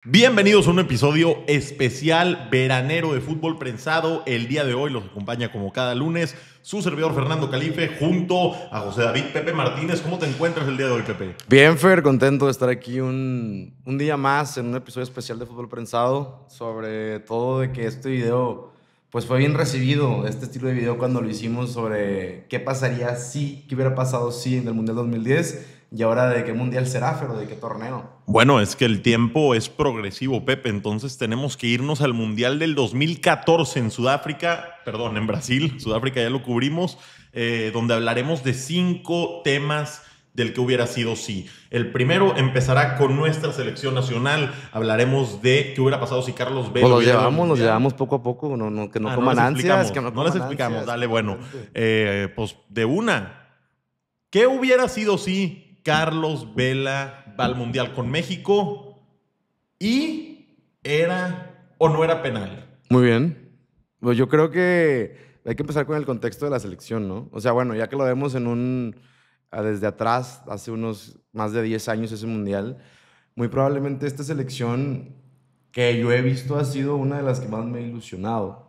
Bienvenidos a un episodio especial veranero de Fútbol Prensado. El día de hoy los acompaña como cada lunes su servidor Fernando Calife junto a José David Pepe Martínez. ¿Cómo te encuentras el día de hoy, Pepe? Bien, Fer, contento de estar aquí un día más en un episodio especial de Fútbol Prensado. Sobre todo de que este video pues fue bien recibido, este estilo de video cuando lo hicimos sobre qué pasaría si, qué hubiera pasado si en el Mundial 2010 y ahora de qué Mundial será, pero de qué torneo. Bueno, es que el tiempo es progresivo, Pepe, entonces tenemos que irnos al Mundial del 2014 en Sudáfrica, perdón, en Brasil, Sudáfrica ya lo cubrimos, donde hablaremos de 5 temas del que hubiera sido sí. El primero empezará con nuestra selección nacional, hablaremos de qué hubiera pasado si Carlos Vela... Pues nos llevamos poco a poco, que no coman ansias, que no les explicamos, dale, bueno, pues de una, ¿qué hubiera sido si Carlos Vela va al Mundial con México y era o no era penal? Muy bien. Pues yo creo que hay que empezar con el contexto de la selección, ¿no? O sea, bueno, ya que lo vemos desde atrás, hace unos más de 10 años ese Mundial, muy probablemente esta selección que yo he visto ha sido una de las que más me ha ilusionado.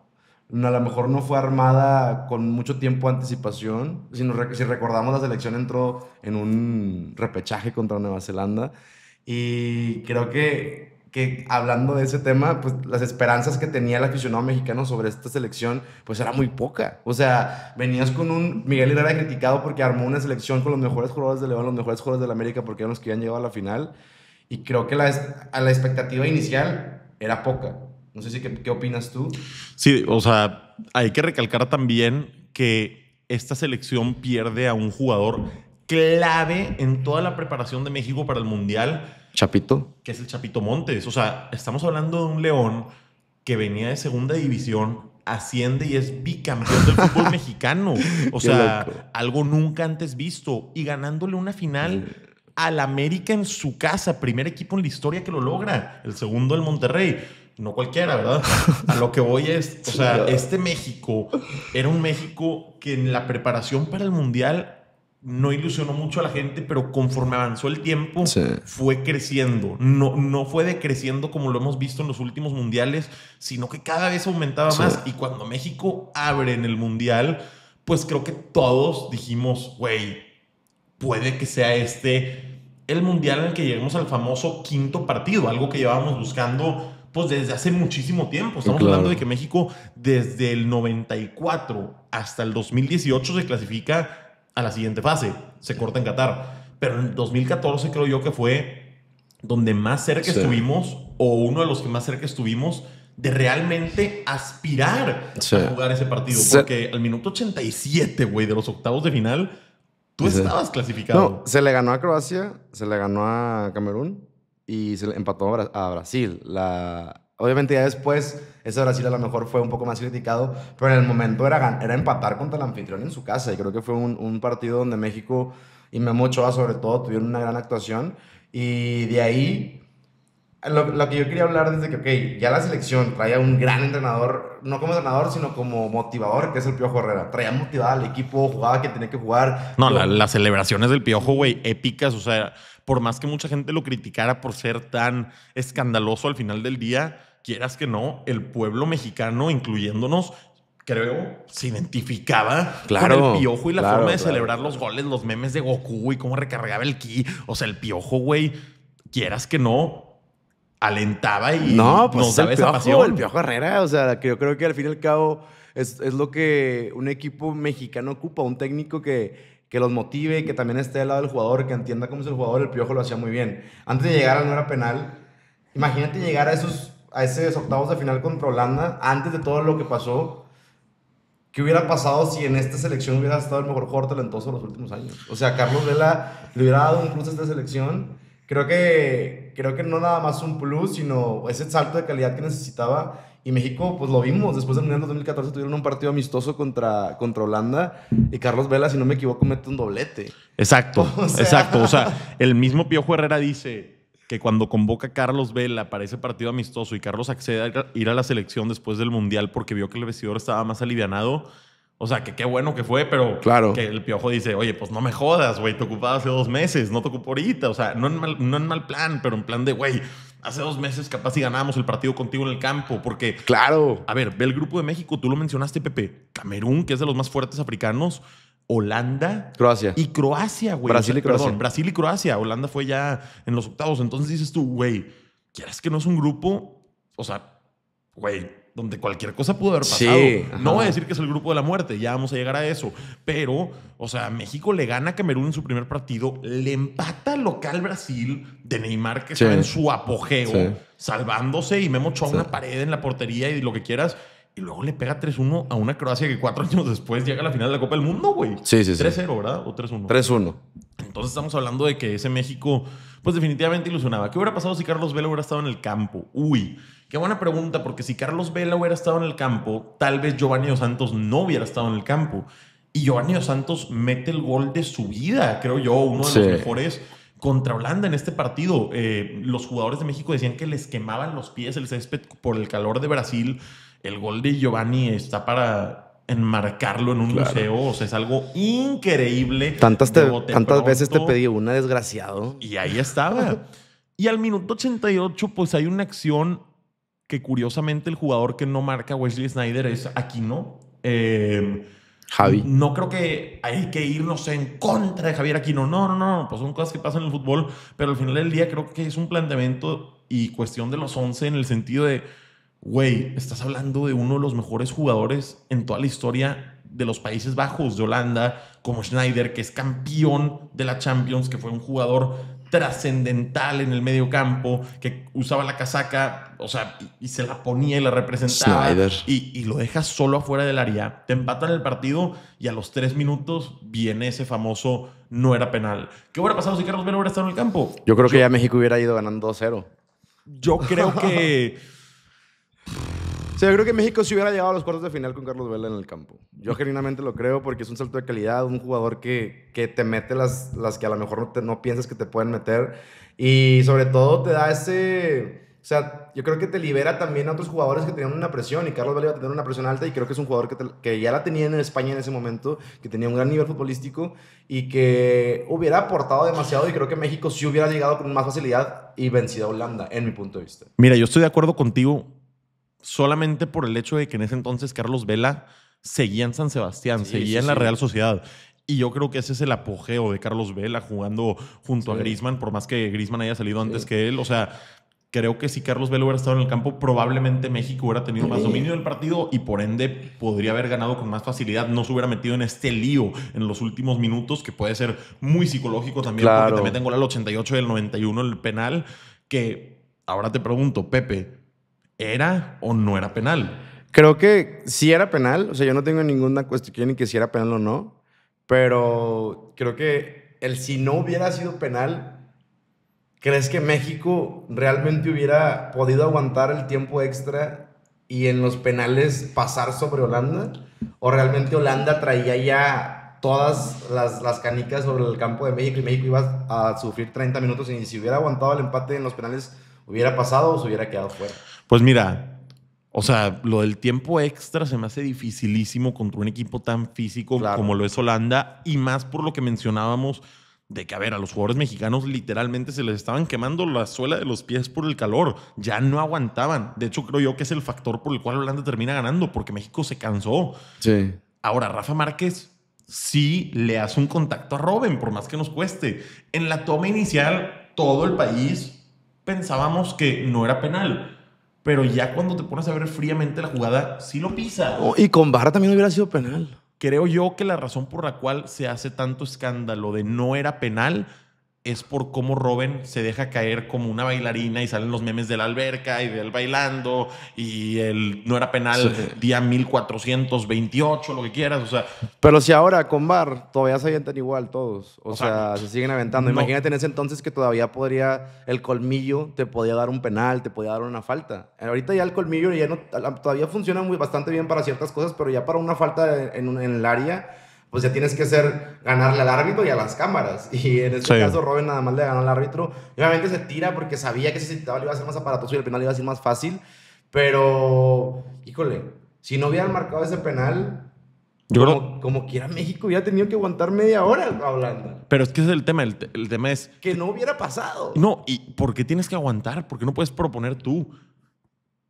A lo mejor no fue armada con mucho tiempo de anticipación. Si recordamos, la selección entró en un repechaje contra Nueva Zelanda. Y creo que hablando de ese tema, pues las esperanzas que tenía el aficionado mexicano sobre esta selección, pues era muy poca. O sea, venías con un Miguel Herrera criticado porque armó una selección con los mejores jugadores de León, los mejores jugadores de la América, porque eran los que habían llegado a la final. Y creo que a la expectativa inicial era poca. No sé si qué opinas tú. Sí, o sea, hay que recalcar también que esta selección pierde a un jugador clave en toda la preparación de México para el Mundial. Chapito. Que es el Chapito Montes. O sea, estamos hablando de un León que venía de segunda división, asciende y es bicampeón del fútbol mexicano. O sea, algo nunca antes visto. Y ganándole una final al América en su casa. Primer equipo en la historia que lo logra. El segundo el Monterrey. No cualquiera, ¿verdad? A lo que voy es, o sea, este México era un México que en la preparación para el Mundial no ilusionó mucho a la gente, pero conforme avanzó el tiempo, fue creciendo. No fue decreciendo como lo hemos visto en los últimos mundiales, sino que cada vez aumentaba más. Y cuando México abre en el Mundial, pues creo que todos dijimos, güey, puede que sea este el Mundial en el que lleguemos al famoso quinto partido, algo que llevábamos buscando pues desde hace muchísimo tiempo. Estamos hablando de que México desde el 94 hasta el 2018 se clasifica a la siguiente fase. Se corta en Qatar. Pero en el 2014 creo yo que fue donde más cerca estuvimos, o uno de los que más cerca estuvimos, de realmente aspirar a jugar ese partido. Porque al minuto 87, güey, de los octavos de final, tú estabas clasificado. No, se le ganó a Croacia, se le ganó a Camerún y se le empató a Brasil. Obviamente ya después, ese Brasil a lo mejor fue un poco más criticado, pero en el momento era empatar contra el anfitrión en su casa. Y creo que fue un partido donde México y Memo Ochoa sobre todo tuvieron una gran actuación. Y de ahí, lo que yo quería hablar desde que, ya la selección traía un gran entrenador, no como entrenador, sino como motivador, que es el Piojo Herrera. Traía motivado al equipo, jugaba quien tenía que jugar. No, las celebraciones del Piojo, güey, épicas. O sea, por más que mucha gente lo criticara por ser tan escandaloso al final del día, quieras que no, el pueblo mexicano, incluyéndonos, creo, se identificaba con el Piojo y la forma de celebrar los goles, los memes de Goku y cómo recargaba el ki. O sea, el Piojo, güey, quieras que no, alentaba y nos daba esa pasión. El Piojo Herrera, o sea, que yo creo que al fin y al cabo es lo que un equipo mexicano ocupa, un técnico que los motive, que también esté al lado del jugador, que entienda cómo es el jugador. El Piojo lo hacía muy bien. Antes de llegar al no era penal, imagínate llegar a esos octavos de final contra Holanda, antes de todo lo que pasó. ¿Qué hubiera pasado si en esta selección hubiera estado el mejor jugador talentoso de los últimos años? O sea, Carlos Vela le hubiera dado un plus a esta selección. Creo que no nada más un plus, sino ese salto de calidad que necesitaba. Y México, pues lo vimos. Después del Mundial 2014 tuvieron un partido amistoso contra Holanda. Y Carlos Vela, si no me equivoco, mete un doblete. Exacto, exacto. O sea, el mismo Piojo Herrera dice que cuando convoca a Carlos Vela para ese partido amistoso y Carlos accede a ir a la selección después del Mundial porque vio que el vestidor estaba más alivianado, o sea, que qué bueno que fue, pero que el Piojo dice, oye, pues no me jodas, güey, te ocupaba hace 2 meses, no te ocupo ahorita. O sea, no en mal plan, pero en plan de, güey, hace 2 meses capaz si ganábamos el partido contigo en el campo, porque... Claro. A ver, ve el grupo de México, tú lo mencionaste, Pepe. Camerún, que es de los más fuertes africanos. Holanda. Croacia. Y Croacia, güey. Brasil y Croacia. Perdón, Brasil y Croacia. Holanda fue ya en los octavos. Entonces dices tú, güey, ¿quieres que no es un grupo? O sea, güey, donde cualquier cosa pudo haber pasado. Sí, no voy a decir que es el grupo de la muerte, ya vamos a llegar a eso. Pero, o sea, México le gana a Camerún en su primer partido, le empata al local Brasil de Neymar, que estaba en su apogeo, salvándose, y Memo Ochoa una pared en la portería y lo que quieras. Y luego le pega 3-1 a una Croacia que 4 años después llega a la final de la Copa del Mundo, güey. Sí. 3-0, ¿verdad? ¿O 3-1? 3-1. Entonces estamos hablando de que ese México, pues definitivamente ilusionaba. ¿Qué hubiera pasado si Carlos Vela hubiera estado en el campo? Uy, qué buena pregunta, porque si Carlos Vela hubiera estado en el campo, tal vez Giovanni Dos Santos no hubiera estado en el campo. Y Giovanni Dos Santos mete el gol de su vida, creo yo, uno de los mejores contra Holanda en este partido. Los jugadores de México decían que les quemaban los pies el césped por el calor de Brasil. El gol de Giovanni está para enmarcarlo en un museo. O sea, es algo increíble. Tantas veces te pedí una, desgraciado. Y ahí estaba. Y al minuto 88, pues hay una acción que curiosamente el jugador que no marca Wesley Sneijder es Aquino. Javi. No creo que hay que irnos en contra de Javier Aquino. No. Pues son cosas que pasan en el fútbol. Pero al final del día creo que es un planteamiento y cuestión de los 11 en el sentido de... Güey, estás hablando de uno de los mejores jugadores en toda la historia de los Países Bajos, de Holanda, como Sneijder, que es campeón de la Champions, que fue un jugador trascendental en el medio campo, que usaba la casaca, o sea, y se la ponía y la representaba. Y lo dejas solo afuera del área. Te empatan el partido y a los 3 minutos viene ese famoso no era penal. ¿Qué hubiera pasado si Carlos Vela hubiera estado en el campo? Yo creo que ya México hubiera ido ganando 2-0. Yo creo que... Sí, yo creo que México sí hubiera llegado a los cuartos de final con Carlos Vela en el campo. Yo genuinamente lo creo porque es un salto de calidad, un jugador que te mete las que a lo mejor no piensas que te pueden meter. Y sobre todo te da ese... O sea, yo creo que te libera también a otros jugadores que tenían una presión, y Carlos Vela iba a tener una presión alta, y creo que es un jugador que ya la tenía en España en ese momento, que tenía un gran nivel futbolístico y que hubiera aportado demasiado, y creo que México sí hubiera llegado con más facilidad y vencido a Holanda, en mi punto de vista. Mira, yo estoy de acuerdo contigo solamente por el hecho de que en ese entonces Carlos Vela seguía en San Sebastián, seguía en la Real Sociedad. Y yo creo que ese es el apogeo de Carlos Vela jugando junto a Griezmann, por más que Griezmann haya salido antes que él. O sea, creo que si Carlos Vela hubiera estado en el campo, probablemente México hubiera tenido más dominio del partido y por ende podría haber ganado con más facilidad. No se hubiera metido en este lío en los últimos minutos, que puede ser muy psicológico también, porque te meten gol al 88 y al 91 el penal, que ahora te pregunto, Pepe, ¿era o no era penal? Creo que sí era penal. O sea, yo no tengo ninguna cuestión en que si era penal o no. Pero creo que si no hubiera sido penal, ¿crees que México realmente hubiera podido aguantar el tiempo extra y en los penales pasar sobre Holanda? ¿O realmente Holanda traía ya todas las canicas sobre el campo de México y México iba a sufrir 30 minutos y si hubiera aguantado el empate en los penales, hubiera pasado o se hubiera quedado fuera? Pues mira, o sea, lo del tiempo extra se me hace dificilísimo contra un equipo tan físico como lo es Holanda, y más por lo que mencionábamos de que, a ver, a los jugadores mexicanos literalmente se les estaban quemando la suela de los pies por el calor. Ya no aguantaban. De hecho, creo yo que es el factor por el cual Holanda termina ganando, porque México se cansó. Sí. Ahora, Rafa Márquez sí le hace un contacto a Robben, por más que nos cueste. En la toma inicial, todo el país pensábamos que no era penal. Pero ya cuando te pones a ver fríamente la jugada, sí lo pisa. Y con VAR también hubiera sido penal. Creo yo que la razón por la cual se hace tanto escándalo de no era penal es por cómo Robben se deja caer como una bailarina y salen los memes de la alberca y de él bailando y el no era penal día 1428, lo que quieras, o sea. Pero si ahora con VAR todavía se avientan igual todos, o sea, se siguen aventando. No. Imagínate en ese entonces que todavía el colmillo te podía dar un penal, te podía dar una falta. Ahorita ya el colmillo ya no, todavía funciona bastante bien para ciertas cosas, pero ya para una falta en el área, pues ya tienes que ganarle al árbitro y a las cámaras. Y en este caso, Robben nada más le ganó al árbitro. Y obviamente se tira porque sabía que si se quitaba le iba a ser más aparatoso y el penal le iba a ser más fácil. Pero, híjole, si no hubieran marcado ese penal, Como quiera México hubiera tenido que aguantar media hora a Holanda. Pero es que ese es el tema. El tema es... Que no hubiera pasado. No, ¿y por qué tienes que aguantar? ¿Por qué no puedes proponer tú?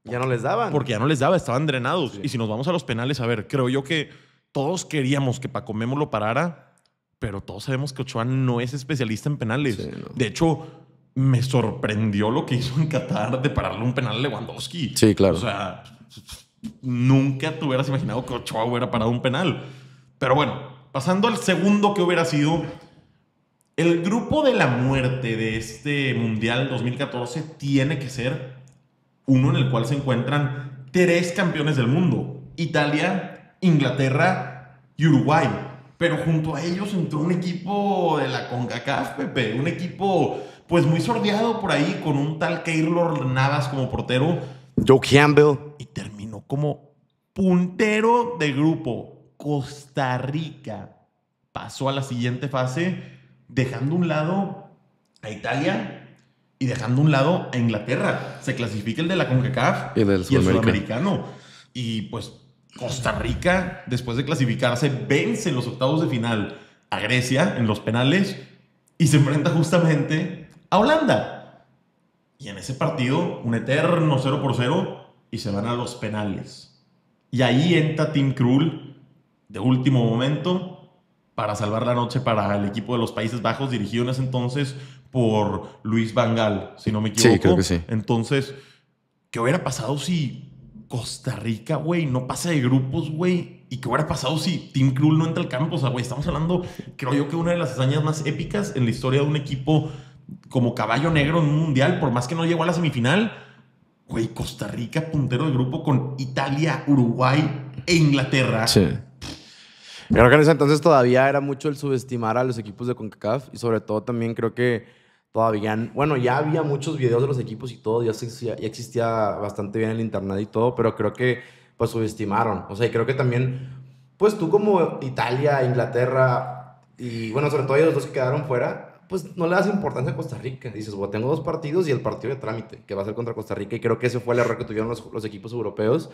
Ya no les daban. Porque ya no les daba, estaban drenados. Sí. Y si nos vamos a los penales, a ver, creo yo que todos queríamos que Paco Memo lo parara, pero todos sabemos que Ochoa no es especialista en penales. Sí, no. De hecho, me sorprendió lo que hizo en Qatar de pararle un penal a Lewandowski. Sí, claro. O sea, nunca te hubieras imaginado que Ochoa hubiera parado un penal. Pero bueno, pasando al segundo que hubiera sido... El grupo de la muerte de este Mundial 2014 tiene que ser uno en el cual se encuentran 3 campeones del mundo: Italia, Inglaterra y Uruguay. Pero junto a ellos entró un equipo de la CONCACAF, Pepe. Un equipo pues muy sordeado por ahí, con un tal Keylor Navas como portero. Joe Campbell. Y terminó como puntero de grupo. Costa Rica pasó a la siguiente fase, dejando a un lado a Italia y dejando a un lado a Inglaterra. Se clasifica el de la CONCACAF y el sudamericano. Y pues Costa Rica, después de clasificarse, vence en los octavos de final a Grecia en los penales y se enfrenta justamente a Holanda. Y en ese partido, un eterno 0-0 y se van a los penales. Y ahí entra Tim Krul de último momento para salvar la noche para el equipo de los Países Bajos, dirigido en ese entonces por Luis Van Gaal, si no me equivoco. Sí, creo que sí. Entonces, ¿qué hubiera pasado si Costa Rica, güey, no pasa de grupos, güey? ¿Y qué hubiera pasado si Tim Krul no entra al campo? O sea, güey, estamos hablando, creo yo, que una de las hazañas más épicas en la historia de un equipo como caballo negro en un mundial, por más que no llegó a la semifinal. Güey, Costa Rica, puntero de grupo con Italia, Uruguay e Inglaterra. Sí. Creo que en ese entonces todavía era mucho el subestimar a los equipos de CONCACAF y sobre todo también creo que todavía, bueno, ya había muchos videos de los equipos y todo, ya existía bastante bien el internet y todo, pero creo que pues subestimaron. O sea, y creo que también, pues tú como Italia, Inglaterra y bueno, sobre todo ellos dos que quedaron fuera, pues no le das importancia a Costa Rica. Dices, bueno, tengo 2 partidos y el partido de trámite, que va a ser contra Costa Rica, y creo que ese fue el error que tuvieron los equipos europeos.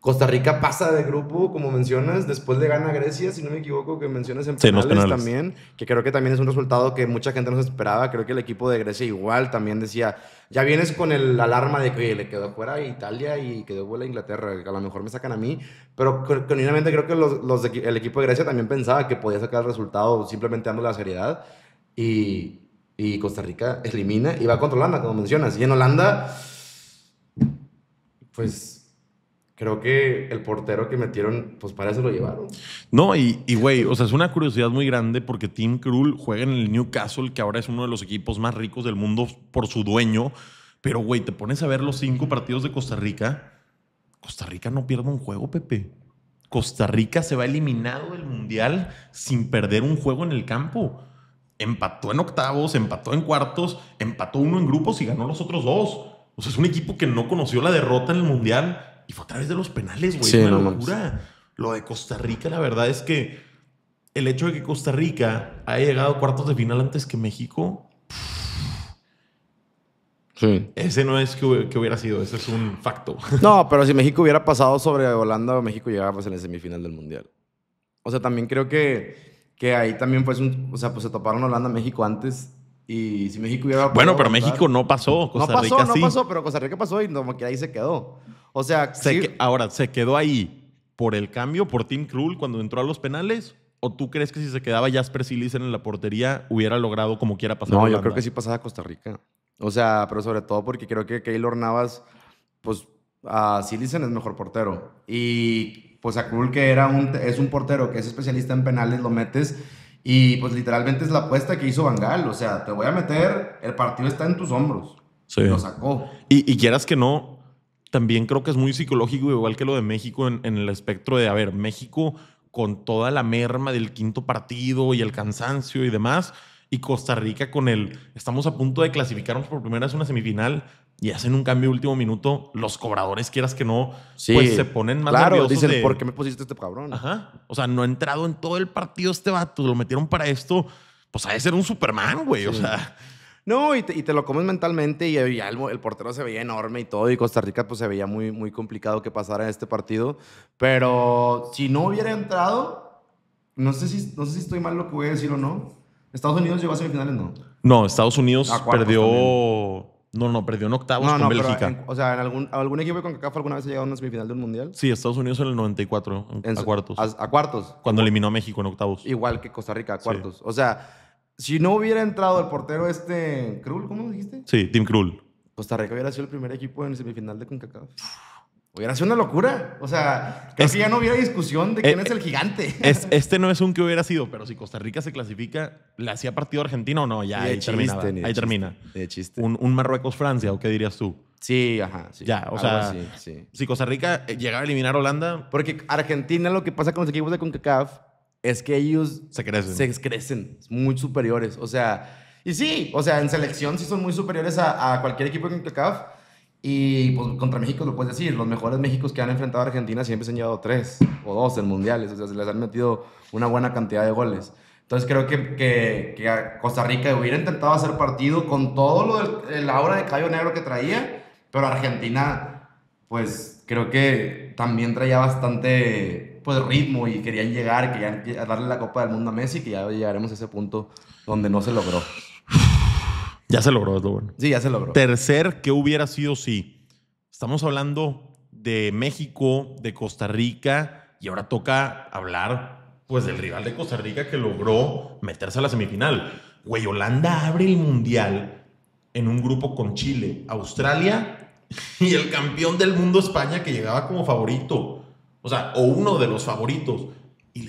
Costa Rica pasa de grupo, como mencionas, después le gana a Grecia, si no me equivoco, que mencionas en penales también, que creo que también es un resultado que mucha gente no se esperaba. Creo que el equipo de Grecia igual también decía, ya vienes con el alarma de que oye, le quedó fuera a Italia y quedó fuera a Inglaterra, que a lo mejor me sacan a mí, pero genuinamente creo que el equipo de Grecia también pensaba que podía sacar el resultado simplemente dando la seriedad, y Costa Rica elimina y va contra Holanda, como mencionas, y en Holanda, pues... Creo que el portero que metieron, pues para eso lo llevaron. No, y güey, o sea, es una curiosidad muy grande porque Tim Krul juega en el Newcastle, que ahora es uno de los equipos más ricos del mundo por su dueño. Pero, güey, te pones a ver los 5 partidos de Costa Rica. Costa Rica no pierde un juego, Pepe. Costa Rica se va eliminado del Mundial sin perder un juego en el campo. Empató en octavos, empató en cuartos, empató uno en grupos y ganó los otros 2. O sea, es un equipo que no conoció la derrota en el Mundial. Y fue a través de los penales, güey. Sí, es una no locura. mames. Lo de Costa Rica, la verdad es que el hecho de que Costa Rica haya llegado a cuartos de final antes que México, sí. Ese no es que hubiera sido, ese es un facto. No, pero si México hubiera pasado sobre Holanda, México llegaba pues en la semifinal del Mundial. O sea, también creo que ahí también pues, o sea, pues se toparon Holanda, México antes. Y si México hubiera... Bueno, pero México no pasó. Costa Rica sí. No pasó, pero Costa Rica pasó y como que ahí se quedó. O sea, ahora, ¿se quedó ahí por el cambio, por Tim Krul cuando entró a los penales? ¿O tú crees que si se quedaba Jasper Cillessen en la portería hubiera logrado como quiera pasar? No, yo creo que sí pasaba a Costa Rica. O sea, pero sobre todo porque creo que Keylor Navas, pues a Cillessen es mejor portero. Y pues a Krul, que es un portero que es especialista en penales, lo metes y pues literalmente es la apuesta que hizo Van Gaal. O sea, te voy a meter, el partido está en tus hombros. Sí. Lo sacó. Y quieras que no, también creo que es muy psicológico, igual que lo de México en el espectro de, a ver, México con toda la merma del 5.º partido y el cansancio y demás, y Costa Rica con estamos a punto de clasificarnos por primera vez a una semifinal y hacen un cambio de último minuto. Los cobradores, quieras que no, sí, pues se ponen más nerviosos. Dicen, ¿por qué me pusiste este cabrón? Ajá. O sea, no ha entrado en todo el partido este vato, lo metieron para esto, pues ha de ser un Superman, güey. Sí. O sea, No, y te lo comes mentalmente y ya el portero se veía enorme y todo, y Costa Rica pues se veía muy, muy complicado que pasara en este partido. Pero si no hubiera entrado, no sé si estoy mal lo que voy a decir o no. Estados Unidos llegó a semifinales, ¿no? No, Estados Unidos A cuartos perdió. también. No, perdió en octavos No, con pero Bélgica. o sea, ¿en algún equipo de CONCACAF alguna vez ha llegado a una semifinal de un mundial? Sí, Estados Unidos en el 94, a cuartos. A cuartos. Cuando eliminó a México en octavos. Igual que Costa Rica, a Sí. cuartos. O sea, si no hubiera entrado el portero Krul, ¿cómo dijiste? Sí, Tim Krul. Costa Rica hubiera sido el primer equipo en semifinal de CONCACAF. Hubiera sido una locura. O sea, creo que ya no hubiera discusión de quién es el gigante. Este no es un que hubiera sido, pero si Costa Rica se clasifica, ¿le hacía partido a Argentina o no? Ya, ahí terminaba. Ahí termina. De chiste. Un Marruecos-Francia, ¿o qué dirías tú? Sí, ajá. Sí. Ya, o sea, así, sí. si Costa Rica llegaba a eliminar a Holanda, Porque Argentina, lo que pasa con los equipos de CONCACAF es que ellos se crecen. se crecen, muy superiores. O sea, y sí, o sea, en selección sí son muy superiores a cualquier equipo de CONCACAF. Y pues contra México lo puedes decir, los mejores Méxicos que han enfrentado a Argentina siempre se han llevado 3 o 2 en mundiales, o sea, se les han metido una buena cantidad de goles. Entonces creo que a Costa Rica hubiera intentado hacer partido con todo el aura de caballo negro que traía, pero Argentina, pues creo que también traía bastante pues, ritmo y querían llegar, querían darle la Copa del Mundo a Messi, que ya llegaremos a ese punto donde no se logró. Ya se logró, es lo bueno. Sí, ya se logró. Tercer, ¿qué hubiera sido si? Estamos hablando de México, de Costa Rica, y ahora toca hablar pues del rival de Costa Rica que logró meterse a la semifinal. Güey, Holanda abre el Mundial en un grupo con Chile, Australia y el campeón del mundo España que llegaba como favorito. O sea, o uno de los favoritos.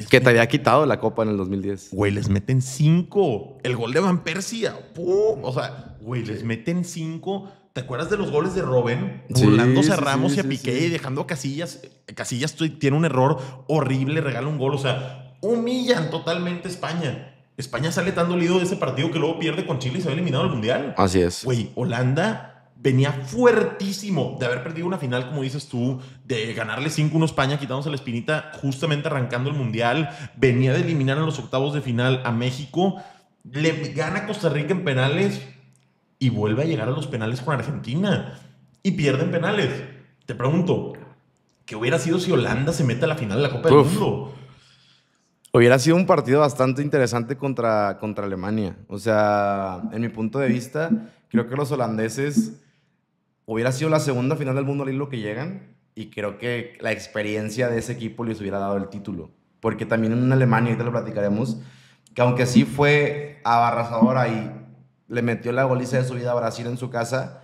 Que te había quitado la copa en el 2010. Güey, les meten 5. El gol de Van Persie. ¡Pum! O sea, güey, les meten 5. ¿Te acuerdas de los goles de Robben? Burlándose a Ramos y a Piqué y dejando a Casillas. Casillas tiene un error horrible, regala un gol. O sea, humillan totalmente a España. España sale tan dolido de ese partido que luego pierde con Chile y se va eliminado del Mundial. Así es. Güey, Holanda venía fuertísimo de haber perdido una final, como dices tú, de ganarle 5-1 a España, quitándose la espinita, justamente arrancando el Mundial. Venía de eliminar en los octavos de final a México. Le gana Costa Rica en penales y vuelve a llegar a los penales con Argentina. Y pierden penales. Te pregunto, ¿qué hubiera sido si Holanda se mete a la final de la Copa del Mundo? Hubiera sido un partido bastante interesante contra Alemania. O sea, en mi punto de vista, creo que los holandeses hubiera sido la segunda final del mundo al hilo que llegan, y creo que la experiencia de ese equipo les hubiera dado el título. Porque también en Alemania, ahorita lo platicaremos, que aunque sí fue abarrasadora y le metió la goliza de su vida a Brasil en su casa,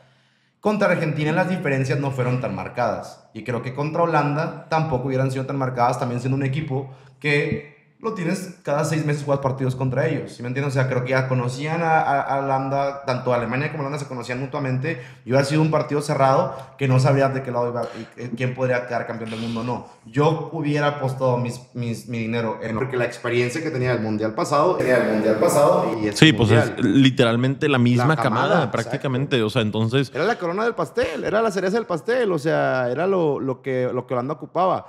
contra Argentina las diferencias no fueron tan marcadas. Y creo que contra Holanda tampoco hubieran sido tan marcadas, también siendo un equipo que lo tienes cada 6 meses jugar partidos contra ellos, ¿sí me entiendes? O sea, creo que ya conocían a Holanda, tanto Alemania como Holanda se conocían mutuamente, y hubiera sido un partido cerrado que no sabrías de qué lado iba y quién podría quedar campeón del mundo o no. Yo hubiera apostado mi dinero en porque la experiencia que tenía el Mundial pasado y sí, pues es literalmente la misma camada prácticamente. Exacto. O sea, entonces era la corona del pastel, era la cereza del pastel, o sea, era lo que Holanda ocupaba.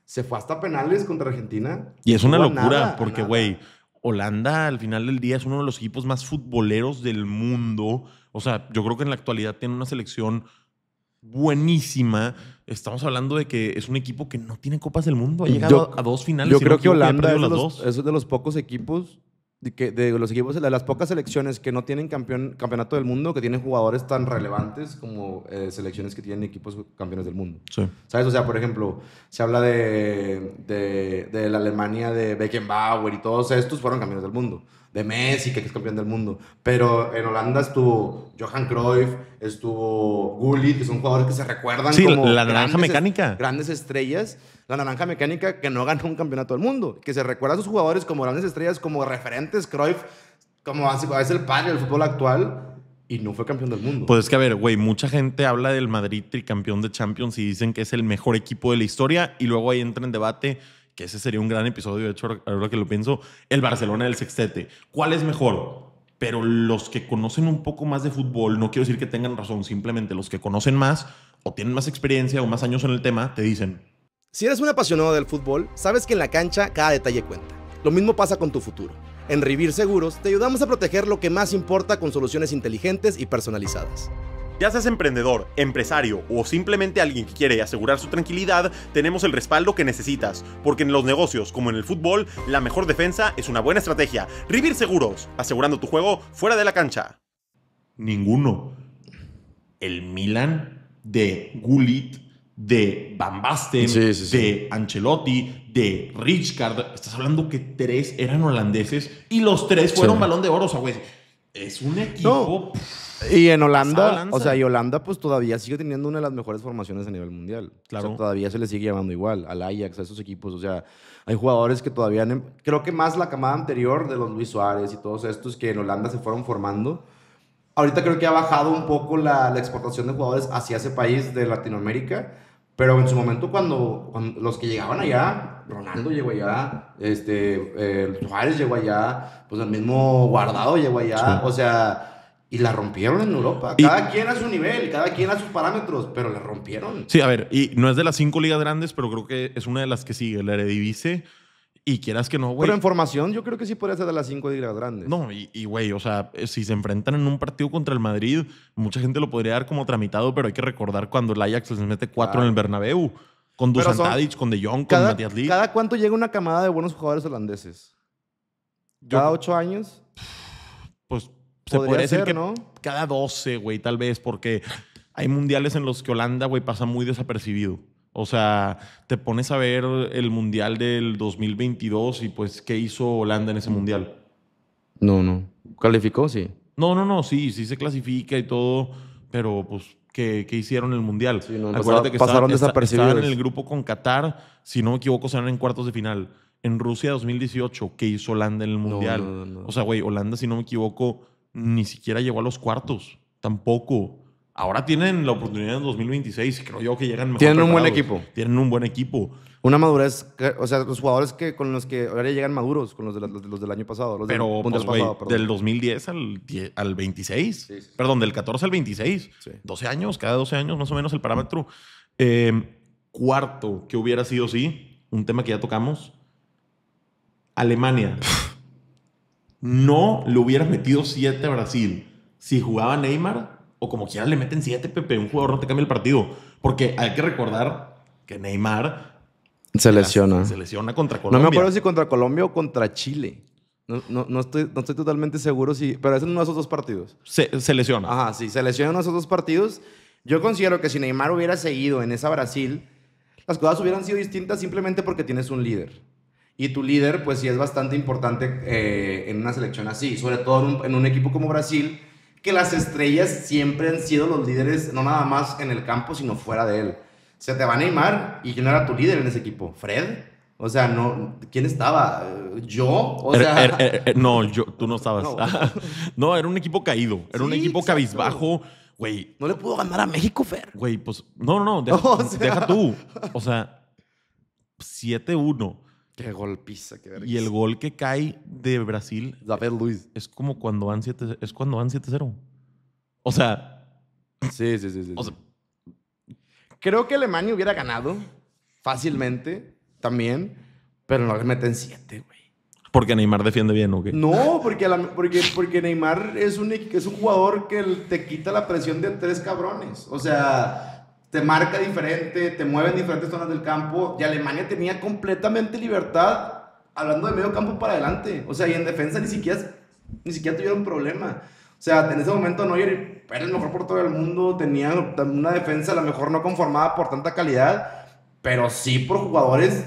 Se fue hasta penales contra Argentina. Y es una locura porque, güey, Holanda al final del día es uno de los equipos más futboleros del mundo. O sea, yo creo que en la actualidad tiene una selección buenísima. Estamos hablando de que es un equipo que no tiene copas del mundo. Ha llegado a 2 finales. Yo creo que Holanda es de los pocos equipos, de las pocas selecciones que no tienen campeonato del mundo, que tienen jugadores tan relevantes como selecciones que tienen equipos campeones del mundo. Sí. ¿Sabes? O sea, por ejemplo, se habla de la Alemania de Beckenbauer y todos estos fueron campeones del mundo. De Messi, que es campeón del mundo. Pero en Holanda estuvo Johan Cruyff, estuvo Gullit, que son jugadores que se recuerdan como la naranja mecánica. Grandes estrellas. La naranja mecánica que no ganó un campeonato del mundo. Que se recuerda a sus jugadores como grandes estrellas, como referentes. Cruyff, como es el padre del fútbol actual, y no fue campeón del mundo. Pues es que, a ver, güey, mucha gente habla del Madrid tricampeón de Champions y dicen que es el mejor equipo de la historia, y luego ahí entra en debate que ese sería un gran episodio, de hecho, ahora que lo pienso, el Barcelona del sextete. ¿Cuál es mejor? Pero los que conocen un poco más de fútbol, no quiero decir que tengan razón, simplemente los que conocen más o tienen más experiencia o más años en el tema, te dicen: si eres un apasionado del fútbol, sabes que en la cancha cada detalle cuenta. Lo mismo pasa con tu futuro. En Rivir Seguros te ayudamos a proteger lo que más importa con soluciones inteligentes y personalizadas. Ya seas emprendedor, empresario o simplemente alguien que quiere asegurar su tranquilidad, tenemos el respaldo que necesitas, porque en los negocios, como en el fútbol, la mejor defensa es una buena estrategia. Rivir Seguros, asegurando tu juego fuera de la cancha. Ninguno. El Milan de Gullit, de Van Basten, de Ancelotti, de Rijkaard. Estás hablando que 3 eran holandeses y los 3 fueron Balón de Oro. O sea, güey, es un equipo... Y en Holanda, o sea, y Holanda pues todavía sigue teniendo una de las mejores formaciones a nivel mundial. Claro. O sea, todavía se le sigue llamando igual al Ajax, a esos equipos. O sea, hay jugadores que todavía... Creo que más la camada anterior de los Luis Suárez y todos estos que en Holanda se fueron formando. Ahorita creo que ha bajado un poco la exportación de jugadores hacia ese país de Latinoamérica. Pero en su momento cuando los que llegaban allá, Ronaldo llegó allá, Suárez llegó allá, pues el mismo Guardado llegó allá. Sí. O sea... Y la rompieron en Europa. Cada quien a su nivel, cada quien a sus parámetros, pero la rompieron. Sí, a ver, y no es de las 5 ligas grandes, pero creo que es una de las que sigue, la Eredivisie. Y quieras que no, güey. Pero en formación yo creo que sí podría ser de las 5 ligas grandes. No, y güey, o sea, si se enfrentan en un partido contra el Madrid, mucha gente lo podría dar como tramitado, pero hay que recordar cuando el Ajax les mete 4 en el Bernabéu. Con Dusan Tadic, con De Jong, con Matías Ligt. ¿Cada cuánto llega una camada de buenos jugadores holandeses? ¿Cada 8 años? Pues... Se puede decir que ¿no? Cada 12, güey, tal vez, porque hay mundiales en los que Holanda, güey, pasa muy desapercibido. O sea, te pones a ver el mundial del 2022 y pues, ¿qué hizo Holanda en ese mundial? No. ¿Calificó? Sí. No, sí se clasifica y todo, pero pues, ¿qué hicieron en el mundial? Sí, no, acuérdate que pasaron desapercibidos. Estaban en el grupo con Qatar, si no me equivoco, se van en cuartos de final. En Rusia 2018, ¿qué hizo Holanda en el mundial? No. O sea, güey, Holanda, si no me equivoco, ni siquiera llegó a los cuartos. Tampoco. Ahora tienen la oportunidad en 2026. Creo yo que llegan mejor. Tienen un buen equipo. Tienen un buen equipo. Una madurez. O sea, los jugadores con los que ahora llegan maduros, con los del año pasado. Los pero, pues, güey, del 2010 al 26. Sí. Perdón, del 14 al 26. Sí. 12 años, cada 12 años más o menos el parámetro. Cuarto, que hubiera sido, sí, un tema que ya tocamos. Alemania. No le hubieras metido 7 a Brasil si jugaba Neymar o como quiera le meten 7, Pepe. Un jugador no te cambia el partido. Porque hay que recordar que Neymar se lesiona. Se lesiona contra Colombia. No me acuerdo si contra Colombia o contra Chile. No estoy totalmente seguro si... Pero es en uno de esos 2 partidos. Se lesiona. Ajá, sí. Se lesiona en uno de esos 2 partidos. Yo considero que si Neymar hubiera seguido en esa Brasil, las cosas hubieran sido distintas simplemente porque tienes un líder. Y tu líder, pues sí es bastante importante en una selección así. Sobre todo en un equipo como Brasil, que las estrellas siempre han sido los líderes, no nada más en el campo, sino fuera de él. Se te va Neymar, ¿y quién era tu líder en ese equipo? ¿Fred? O sea, no, ¿quién estaba? ¿Yo? O sea... no, tú no estabas. No, era un equipo caído. Era un equipo cabizbajo. Güey. No le pudo ganar a México, Fer. Güey, pues... No, deja tú. O sea, 7-1. Qué golpiza, qué vergüenza. Y el gol que cae de Brasil David Luiz es como cuando van 7-0. O sea, sí. O sea, creo que Alemania hubiera ganado fácilmente también, pero no le meten 7, güey. ¿Porque Neymar defiende bien o qué? No, porque Neymar es un jugador que te quita la presión de 3 cabrones. O sea, te marca diferente, te mueve en diferentes zonas del campo. Y Alemania tenía completamente libertad, hablando de medio campo para adelante. O sea, y en defensa ni siquiera tuvieron problema. O sea, en ese momento Neuer era el mejor portero del mundo, tenía una defensa a lo mejor no conformada por tanta calidad, pero sí por jugadores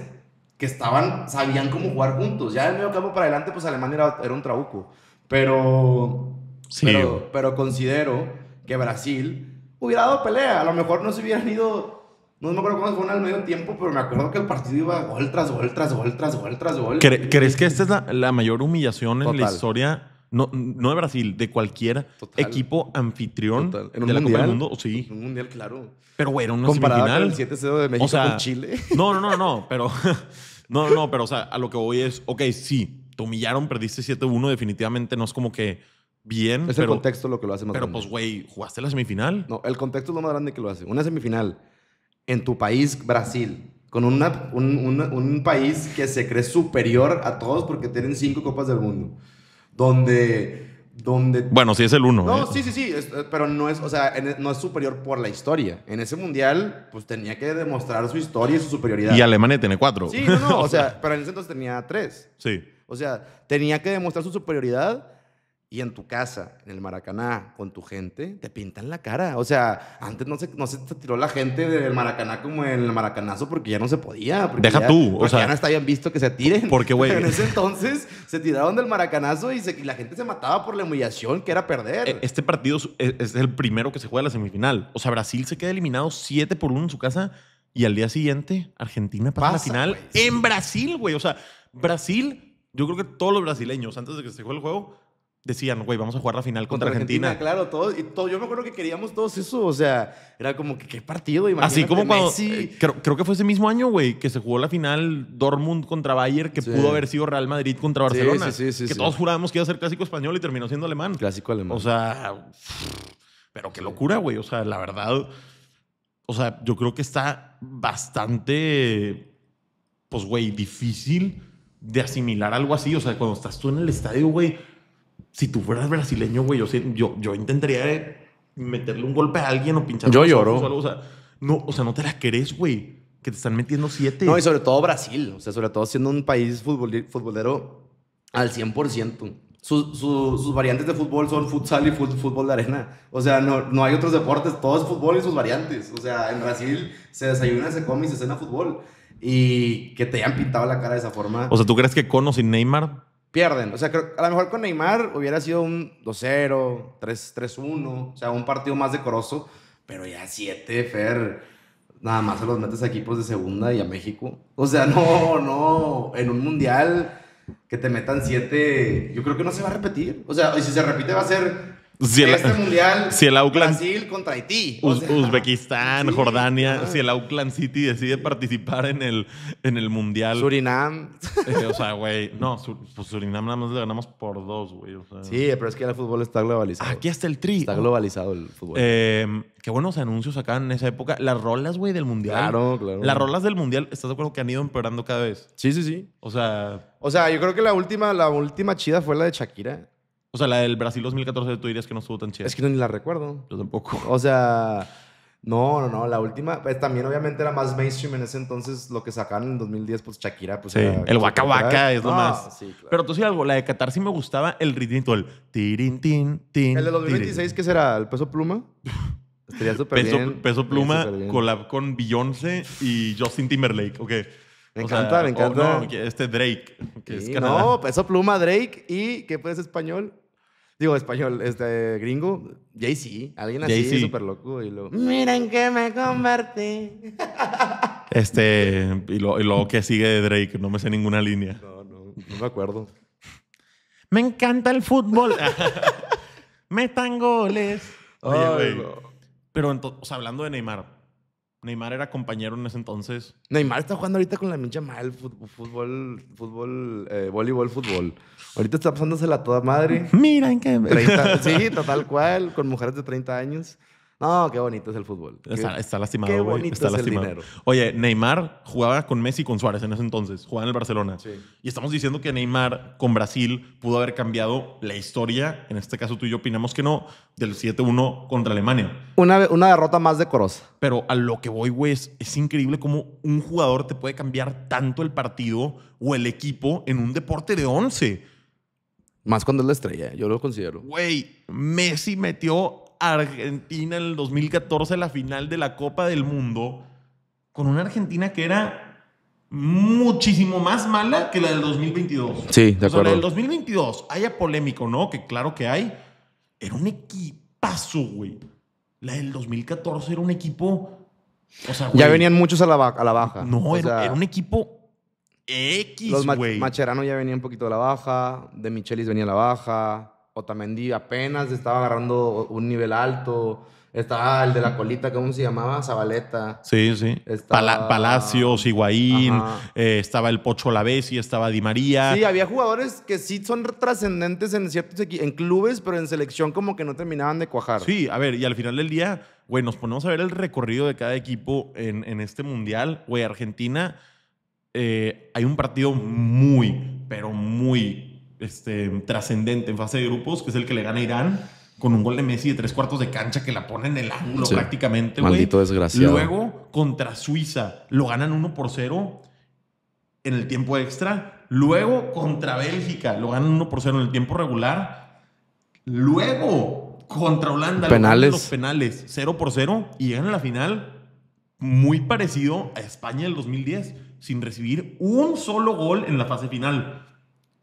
que sabían cómo jugar juntos. Ya en medio campo para adelante, pues Alemania era un trabuco. Pero considero que Brasil hubiera dado pelea. A lo mejor no se hubieran ido... No me acuerdo cómo se fue al medio tiempo, pero me acuerdo que el partido iba gol tras gol, tras gol, tras gol, tras gol. ¿Crees que esta es la mayor humillación en la historia? No de Brasil, de cualquier equipo anfitrión ¿En un de la mundial? Copa del Mundo. Sí. En un mundial, claro. Pero, güey, era una comparado semifinal. Con el 7-0 de México con Chile. No, pero... pero, o sea, a lo que voy es... Ok, sí, te humillaron, perdiste 7-1. Definitivamente no es como que bien. Es el contexto lo que lo hace más pero, grande. Pero, pues, güey, ¿jugaste la semifinal? No, el contexto es lo más grande que lo hace. Una semifinal en tu país, Brasil, con un país que se cree superior a todos porque tienen 5 Copas del Mundo. Donde Bueno, sí es el 1. no, sí, pero no es, o sea, no es superior por la historia. En ese mundial, pues tenía que demostrar su historia y su superioridad. Y Alemania tiene 4. Sí, no, o sea, pero en ese entonces tenía 3. Sí. O sea, tenía que demostrar su superioridad y en tu casa, en el Maracaná, con tu gente, te pintan la cara. O sea, antes no se te tiró la gente del Maracaná como en el Maracanazo porque ya no se podía. Deja tú, o sea, ya no estaban visto que se tiren. Porque, güey. En ese entonces se tiraron del Maracanazo y la gente se mataba por la humillación que era perder. Este partido es el primero que se juega en la semifinal. O sea, Brasil se queda eliminado 7-1 en su casa y al día siguiente Argentina pasa a la final güey, sí. en Brasil, güey. O sea, Brasil, yo creo que todos los brasileños antes de que se juegue el juego decían, güey, vamos a jugar la final contra Argentina. Claro, todos. Yo me acuerdo que queríamos todos eso. O sea, era como que qué partido. Imagínate, Así como cuando. Messi. Creo que fue ese mismo año, güey, que se jugó la final Dortmund contra Bayern, que Sí. pudo haber sido Real Madrid contra Barcelona. Sí, que todos jurábamos que iba a ser clásico español y terminó siendo alemán. Clásico alemán. O sea, pero qué locura, güey. O sea, la verdad. O sea, yo creo que está bastante, pues, güey, difícil de asimilar algo así. O sea, cuando estás tú en el estadio, güey, si tú fueras brasileño, güey, yo intentaría meterle un golpe a alguien o pincharle Yo los lloro. ojos o algo. O sea, no te la querés, güey. Que te están metiendo 7. No, y sobre todo Brasil. O sea, sobre todo siendo un país futbolero al 100%. Sus variantes de fútbol son futsal y fútbol de arena. O sea, no hay otros deportes. Todo es fútbol y sus variantes. O sea, en Brasil se desayuna, se come y se cena fútbol. Y que te hayan pintado la cara de esa forma. O sea, ¿tú crees que con o sin Neymar? Pierden. O sea, a lo mejor con Neymar hubiera sido un 2-0, 3-1. O sea, un partido más decoroso. Pero ya 7, Fer. Nada más se los metes a equipos de segunda y a México. O sea, no. En un mundial que te metan 7, yo creo que no se va a repetir. O sea, y si se repite va a ser mundial si el Auckland, Brasil contra Haití. Uzbekistán, sí, Jordania. claro. Si el Auckland City decide participar en el mundial. Surinam. O sea, güey, no, pues Surinam nada más le ganamos por 2, güey. O sea, Sí, pero es que el fútbol está globalizado. aquí está el tri. Está globalizado el fútbol. Qué buenos anuncios acá en esa época. Las rolas, güey, del mundial. Claro. Las rolas del mundial, ¿estás de acuerdo que han ido empeorando cada vez? Sí. O sea, Yo creo que la última chida fue la de Shakira. la del Brasil 2014 tú dirías que no estuvo tan chida. Es que no ni la recuerdo. Yo tampoco. O sea, no, la última, pues también obviamente era más mainstream en ese entonces, lo que sacaron en 2010, pues Shakira, pues Sí, era el Waka Waka es lo No, más. sí, claro. Pero tú sí algo, la de Qatar sí me gustaba el ritmito, el tirin, tin, tin. ¿El de 2026 qué será? ¿El Peso Pluma? Estaría súper bien. Peso Pluma, Estaría súper bien. collab con Beyoncé y Justin Timberlake, ok. Me encanta. Drake, que es Sí, Canadá. no, Peso Pluma, Drake y, ¿qué pues español? Digo, español, gringo, Jay-Z, alguien así, Jay-Z. súper loco. Y luego, mira en qué me convertí. Y luego que sigue de Drake, no me sé ninguna línea. No me acuerdo. Me encanta el fútbol. Metan goles. Oye, Ay, güey. no. Pero entonces, hablando de Neymar. Neymar era compañero en ese entonces. Neymar está jugando ahorita con la mincha mal, voleibol, fútbol. Ahorita está pasándosela a toda madre. Mira en qué... 30, sí, tal cual, con mujeres de 30 años. No, qué bonito es el fútbol. Está lastimado, qué güey. bonito Está es el lastimado. dinero. Oye, Neymar jugaba con Messi y con Suárez en ese entonces. Jugaba en el Barcelona. Sí. Y estamos diciendo que Neymar con Brasil pudo haber cambiado la historia. En este caso tú y yo opinamos que no. Del 7-1 contra Alemania. Una derrota más decorosa. Pero a lo que voy, güey, es increíble cómo un jugador te puede cambiar tanto el partido o el equipo en un deporte de 11. Más cuando es la estrella, yo lo considero. Güey, Messi metió a Argentina en el 2014 la final de la Copa del Mundo con una Argentina que era muchísimo más mala que la del 2022. Sí, de acuerdo. La del 2022, haya polémico, ¿no? Que claro que hay. Era un equipazo, güey. La del 2014 era un equipo... O sea, güey, Ya venían muchos a la baja. No, O era sea, un equipo X, los güey. Macherano ya venía un poquito a la baja, De Michelis venía a la baja, Otamendi apenas estaba agarrando un nivel alto, Estaba el de la colita, ¿cómo se llamaba? Zabaleta. Sí. Estaba... Palacios, Higuaín, estaba el Pocho Lavezzi, estaba Di María. Sí, había jugadores que sí son trascendentes en ciertos en clubes, pero en selección como que no terminaban de cuajar. Sí, a ver, y al final del día, güey, nos ponemos a ver el recorrido de cada equipo en este mundial. Güey, Argentina, hay un partido muy, pero muy trascendente en fase de grupos, que es el que le gana a Irán, con un gol de Messi de 3/4 de cancha que la pone en el ángulo prácticamente, güey. Maldito desgraciado. Luego, contra Suiza, lo ganan 1-0 en el tiempo extra. Luego, contra Bélgica, lo ganan 1-0 en el tiempo regular. Luego, contra Holanda, penales. los penales 0-0 y llegan a la final muy parecido a España del 2010, sin recibir un solo gol en la fase final.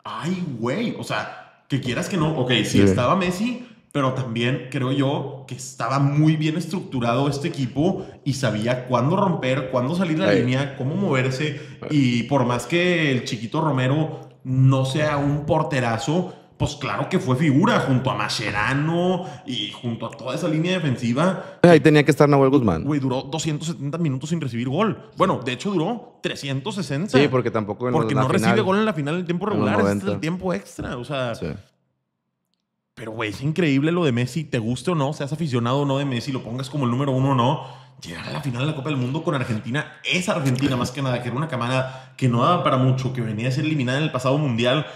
Ay, güey, o sea, que quieras que no. Ok, sí, estaba Messi, pero también creo yo que estaba muy bien estructurado este equipo y sabía cuándo romper, cuándo salir la línea, cómo moverse. Y por más que el chiquito Romero no sea un porterazo, pues claro que fue figura junto a Mascherano y junto a toda esa línea defensiva. Ahí tenía que estar Nahuel Guzmán. Güey, duró 270 minutos sin recibir gol. Bueno, de hecho duró 360. Sí, porque tampoco porque no recibe gol en la final en tiempo regular. Este es el tiempo extra. O sea... Sí. Pero, güey, es increíble lo de Messi. Te guste o no, seas aficionado o no de Messi, lo pongas como el número 1 o no. Llegar a la final de la Copa del Mundo con Argentina. Esa Argentina, más que nada, que era una camada que no daba para mucho, que venía a ser eliminada en el pasado Mundial.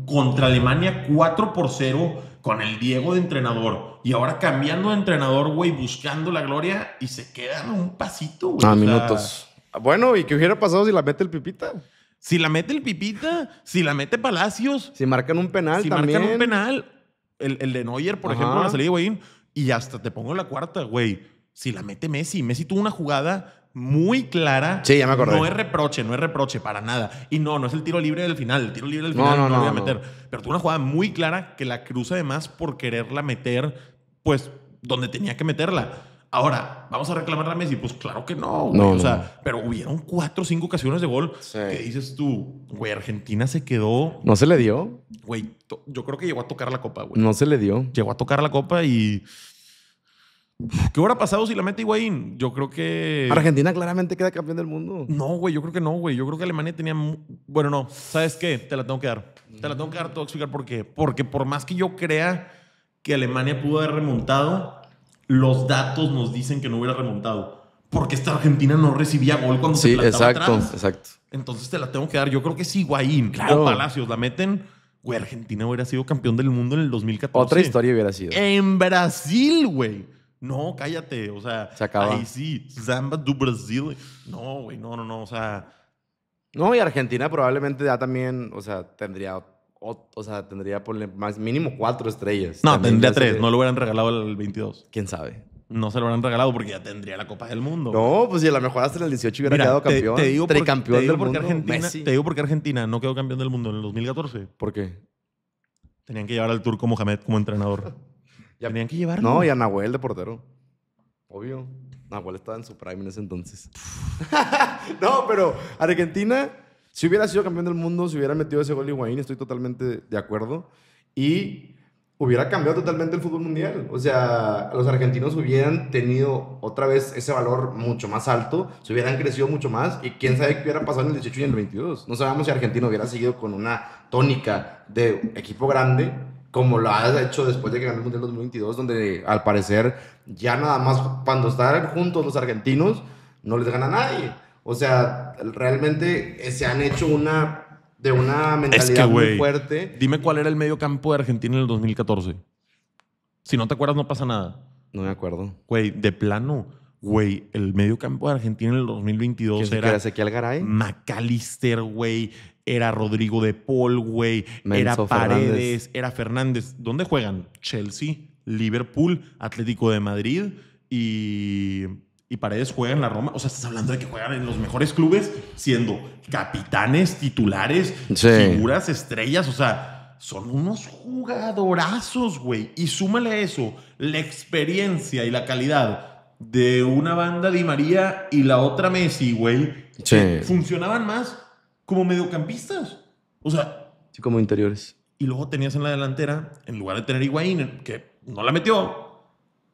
Contra Alemania 4-0 con el Diego de entrenador. Y ahora cambiando de entrenador, güey, buscando la gloria y se quedan a un pasito, güey. Minutos. Bueno, ¿y qué hubiera pasado si la mete el Pipita? Si la mete el Pipita, si la mete Palacios. Si marcan un penal también. Si marcan un penal. El de Neuer, por ejemplo, la salida de Higuaín. Y hasta te pongo la cuarta, güey. Si la mete Messi. Messi tuvo una jugada muy clara. Sí, ya me acordé. No es reproche para nada. Y no es el tiro libre del final. El tiro libre del final no lo voy a meter. Pero tuvo una jugada muy clara que la cruza además por quererla meter, pues, donde tenía que meterla. Ahora, ¿vamos a reclamarla a Messi? Pues claro que no, güey. O sea, pero hubieron 4 o 5 ocasiones de gol que dices tú, güey, Argentina se quedó... ¿No se le dio? Güey, yo creo que llegó a tocar la copa, güey. No se le dio. Llegó a tocar la copa y... ¿Qué hubiera pasado si la mete Higuaín? Yo creo que... Argentina claramente queda campeón del mundo. No, güey, yo creo que no, güey. Yo creo que Alemania tenía... Bueno, no. ¿Sabes qué? Te la tengo que dar. Te la tengo que dar, te voy a explicar por qué. Porque por más que yo crea que Alemania pudo haber remontado, los datos nos dicen que no hubiera remontado. Porque esta Argentina no recibía gol cuando se plantaba atrás. Exacto. Entonces te la tengo que dar. Yo creo que si Higuaín o Palacios la meten, güey, Argentina hubiera sido campeón del mundo en el 2014. Otra historia hubiera sido. En Brasil, güey. No, cállate. O sea, se acaba. Ahí sí. Samba do Brasil. No, güey, no. O sea... No, y Argentina probablemente ya también, o sea, tendría por más mínimo 4 estrellas. No, tendría 3. No lo hubieran regalado al 22. ¿Quién sabe? No se lo hubieran regalado porque ya tendría la Copa del Mundo. No, pues si a lo mejor hasta en el 18 hubiera quedado campeón. Te digo tricampeón del mundo. Te digo porque Argentina no quedó campeón del mundo en el 2014. ¿Por qué? Tenían que llevar al Turco Mohamed como entrenador. Tenían que llevarlo. No, y a Nahuel de portero. Obvio. Nahuel estaba en su prime en ese entonces. No, pero Argentina, si hubiera sido campeón del mundo, si hubiera metido ese gol de Higuaín, estoy totalmente de acuerdo. Y hubiera cambiado totalmente el fútbol mundial. O sea, los argentinos hubieran tenido otra vez ese valor mucho más alto, se hubieran crecido mucho más y quién sabe qué hubiera pasado en el 18 y en el 22. No sabemos si Argentina hubiera seguido con una tónica de equipo grande como lo ha hecho después de que ganó el Mundial 2022, donde al parecer ya nada más cuando están juntos los argentinos no les gana a nadie. O sea, realmente se han hecho una mentalidad muy fuerte. Dime cuál era el medio campo de Argentina en el 2014. Si no te acuerdas, no pasa nada. No me acuerdo. Güey, de plano. Güey, el medio campo de Argentina en el 2022 era Ezequiel Garay, McAllister, güey. Era Rodrigo de Paul, güey. Era Paredes, era Fernández. ¿Dónde juegan? Chelsea, Liverpool, Atlético de Madrid y Paredes juega en la Roma. O sea, estás hablando de que juegan en los mejores clubes siendo capitanes, titulares, figuras, estrellas. O sea, son unos jugadorazos, güey. Y súmale a eso la experiencia y la calidad de una banda Di María y la otra Messi, güey. Que funcionaban más como mediocampistas. O sea... Sí, como interiores. Y luego tenías en la delantera, en lugar de tener Higuaín, que no la metió,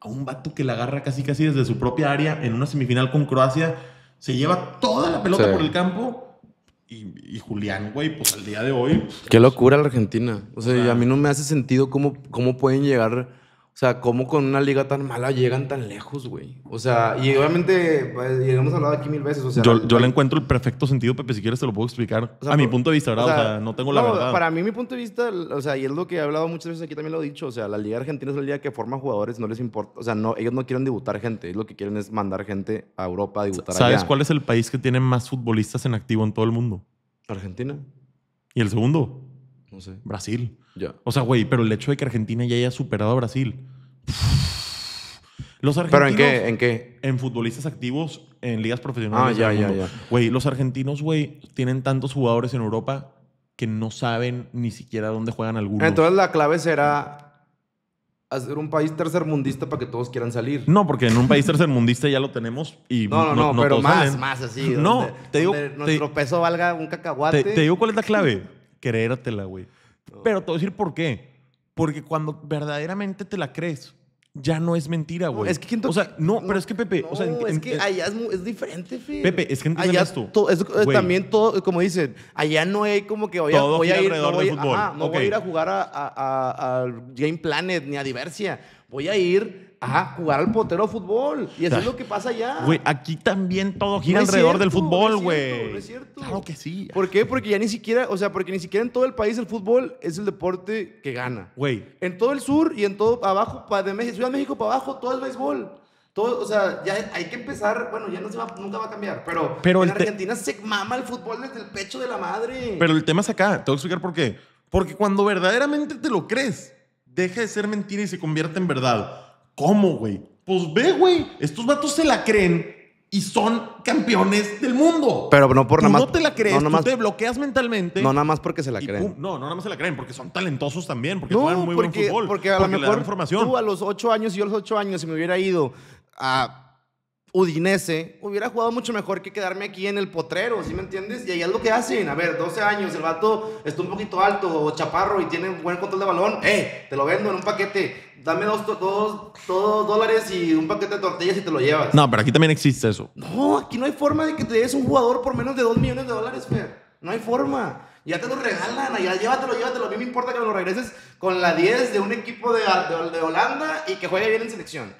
a un vato que la agarra casi desde su propia área en una semifinal con Croacia. Se lleva toda la pelota por el campo. Y Julián, güey, pues al día de hoy... Qué locura la Argentina. O sea, a mí no me hace sentido cómo pueden llegar... O sea, cómo con una liga tan mala llegan tan lejos, güey. O sea, y obviamente, pues, y hemos hablado aquí 1000 veces. O sea, yo le encuentro el perfecto sentido, Pepe, si quieres te lo puedo explicar. O sea, a mi punto de vista, ¿verdad? o sea, O sea, no tengo la verdad. Para mí, mi punto de vista, o sea, y es lo que he hablado muchas veces aquí, también lo he dicho, o sea, la liga argentina es la liga que forma jugadores, no les importa. O sea, no, ellos no quieren debutar gente, ellos lo que quieren es mandar gente a Europa a debutar ¿Sabes allá. cuál es el país que tiene más futbolistas en activo en todo el mundo? Argentina. ¿Y el segundo? No sé. Brasil. Ya. O sea, güey, pero el hecho de que Argentina ya haya superado a Brasil. Los argentinos... ¿Pero en qué? En futbolistas activos en ligas profesionales. Ya. Güey, los argentinos, güey, tienen tantos jugadores en Europa que no saben ni siquiera dónde juegan algunos. Entonces la clave será hacer un país tercermundista para que todos quieran salir. No, porque en un país tercermundista ya lo tenemos y No, pero todos salen. más así. No, donde, te digo... donde nuestro peso valga un cacahuate. Te digo cuál es la clave. Creértela, güey. Pero te voy a decir por qué. Porque cuando verdaderamente te la crees, ya no es mentira, güey. Es que o sea, pero es que, Pepe... No, o sea, es que allá es diferente, Fe. Pepe, es que entienden allá esto. También todo, como dicen, allá no hay como que voy a ir... No voy a ir a jugar a Game Planet ni a Diversia. Voy a ir a jugar al potero fútbol. Y eso es lo que pasa allá. Güey, aquí también todo gira alrededor del fútbol, güey. No es cierto. Claro que sí. ¿Por qué? Porque ya ni siquiera, o sea, porque ni siquiera en todo el país el fútbol es el deporte que gana. Güey. En todo el sur y en todo abajo, de Ciudad de México para abajo, todo es béisbol. Todo, o sea, ya hay que empezar, bueno, ya nunca va a cambiar, pero en Argentina se mama el fútbol desde el pecho de la madre. Pero el tema es acá, te voy a explicar por qué. Porque cuando verdaderamente te lo crees, deja de ser mentira y se convierte en verdad. ¿Cómo, güey? Pues ve, güey, estos vatos se la creen y son campeones del mundo. Pero no por tú nada más. No te la crees, no, tú te bloqueas mentalmente. No, nada más porque se la creen. No, nada más se la creen, porque son talentosos también, porque juegan muy buen fútbol. Porque a lo mejor tú a los 8 años y yo a los 8 años, si me hubiera ido a Udinese, hubiera jugado mucho mejor que quedarme aquí en el potrero, ¿sí me entiendes? Y ahí es lo que hacen. A ver, 12 años, el vato está un poquito alto o chaparro y tiene buen control de balón. Te lo vendo en un paquete. Dame $2 y un paquete de tortillas y te lo llevas. No, pero aquí también existe eso. No, aquí no hay forma de que te des un jugador por menos de $2 millones, Fer. No hay forma. Ya te lo regalan, allá llévatelo. A mí me importa que me lo regreses con la 10 de un equipo de Holanda y que juegue bien en selección.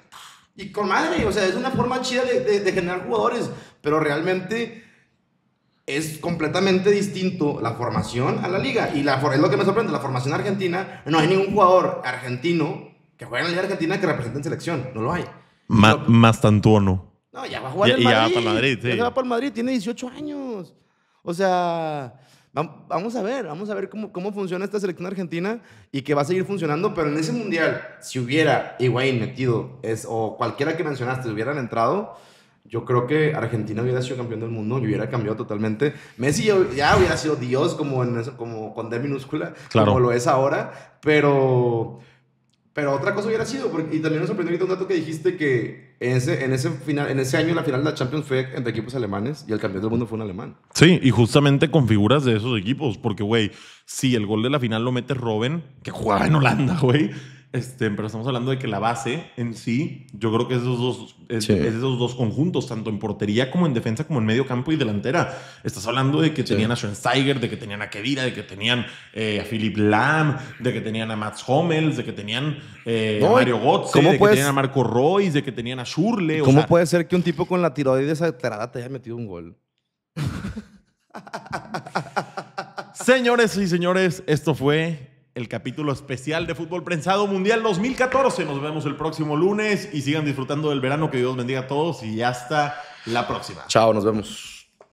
Y con madre, o sea, es una forma chida de generar jugadores, pero realmente es completamente distinto la formación a la liga. Y es lo que me sorprende, la formación argentina, no hay ningún jugador argentino que juegue en la liga argentina que represente en selección, no lo hay. Mastantuono. No, ya va a jugar en Madrid. Ya va para el Madrid, sí. Ya va para el Madrid, tiene 18 años. O sea... Vamos a ver cómo funciona esta selección argentina y que va a seguir funcionando, pero en ese mundial, si hubiera Higuaín metido o cualquiera que mencionaste hubieran entrado, yo creo que Argentina hubiera sido campeón del mundo y hubiera cambiado totalmente. Messi ya hubiera sido Dios como con D minúscula, claro, como lo es ahora, pero otra cosa hubiera sido, y también me sorprendió ahorita un dato que dijiste que en ese año la final de la Champions fue entre equipos alemanes y el campeón del mundo fue un alemán. Sí, y justamente con figuras de esos equipos, porque, güey, si el gol de la final lo mete Robben, que jugaba en Holanda, güey, pero estamos hablando de que la base en sí, yo creo que es esos dos conjuntos, tanto en portería como en defensa, como en medio campo y delantera. Estás hablando de que tenían a Schweinsteiger, de que tenían a Khedira, de que tenían a Philipp Lahm, de que tenían a Mats Hummels, de que tenían a Mario Götze, de que tenían a Marco Reus, de que tenían a Schürrle. ¿Cómo puede ser que un tipo con la tiroides alterada te haya metido un gol? Señores y señores, esto fue el capítulo especial de Fútbol Prensado Mundial 2014. Nos vemos el próximo lunes y sigan disfrutando del verano. Que Dios bendiga a todos y hasta la próxima. Chao, nos vemos.